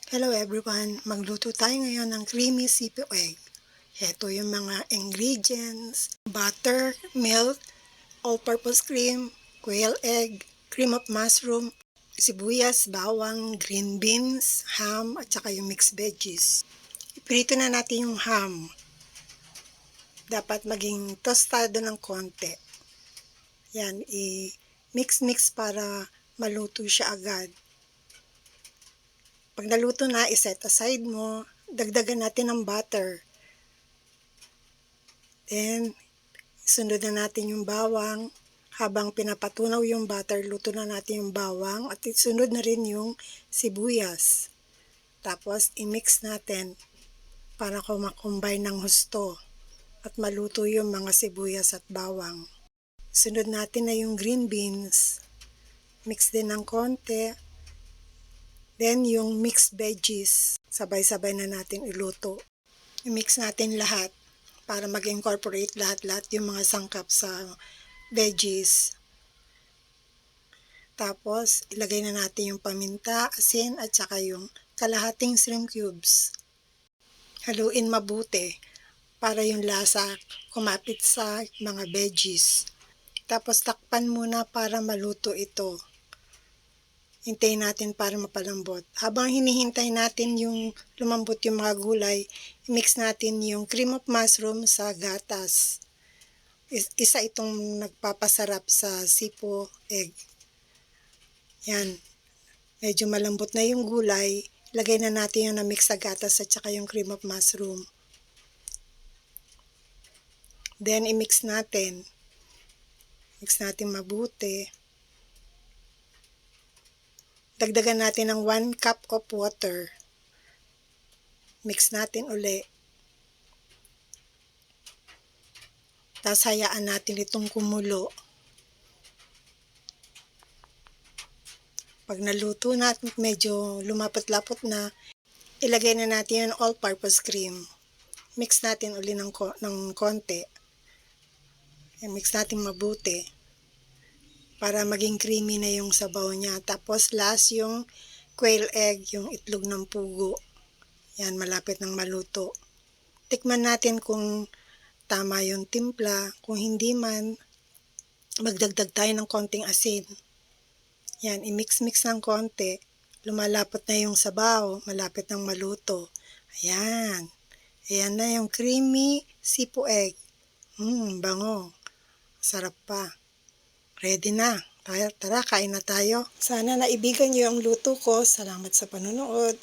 Hello everyone! Magluto tayo ngayon ng creamy sipi egg. Ito yung mga ingredients: butter, milk, all-purpose cream, quail egg, cream of mushroom, sibuyas, bawang, green beans, ham, at saka yung mixed veggies. Iprito na natin yung ham. Dapat maging tostado ng konti. Yan, i-mix-mix para maluto siya agad. Pag naluto na, iset aside mo, dagdagan natin ng butter. Then, sunod na natin yung bawang. Habang pinapatunaw yung butter, luto na natin yung bawang at isunod na rin yung sibuyas. Tapos, i-mix natin para kumakombine ng husto at maluto yung mga sibuyas at bawang. Sunod natin na yung green beans. Mix din ng konti. Then, yung mixed veggies, sabay-sabay na natin iluto. I-mix natin lahat para mag-incorporate lahat-lahat yung mga sangkap sa veggies. Tapos, ilagay na natin yung paminta, asin, at saka yung kalahating shrimp cubes. Haluin mabuti para yung lasa kumapit sa mga veggies. Tapos, takpan muna para maluto ito. Hintayin natin para mapalambot. Habang hinihintay natin yung lumambot yung mga gulay, i-mix natin yung cream of mushroom sa gatas. Isa itong nagpapasarap sa sipo egg. Yan. Medyo malambot na yung gulay. Lagay na natin yung na-mix sa gatas at saka yung cream of mushroom. Then, i-mix natin. Mix natin mabuti. Dagdagan natin ng 1 cup of water. Mix natin uli. Tapos hayaan natin itong kumulo. Pag naluto na at medyo lumapot-lapot na, ilagay na natin yung all-purpose cream. Mix natin uli ng konti. Mix natin mabuti para maging creamy na yung sabaw niya. Tapos last yung quail egg, yung itlog ng pugo. Yan, malapit ng maluto. Tikman natin kung tama yung timpla. Kung hindi man, magdagdag tayo ng konting asin. Yan, i-mix-mix ng konti. Lumalapot na yung sabaw, malapit ng maluto. Ayan. Ayan na yung creamy sipo egg. Bango. Sarap pa. Ready na. Tara, kain na tayo. Sana naibigan niyo ang luto ko. Salamat sa panonood.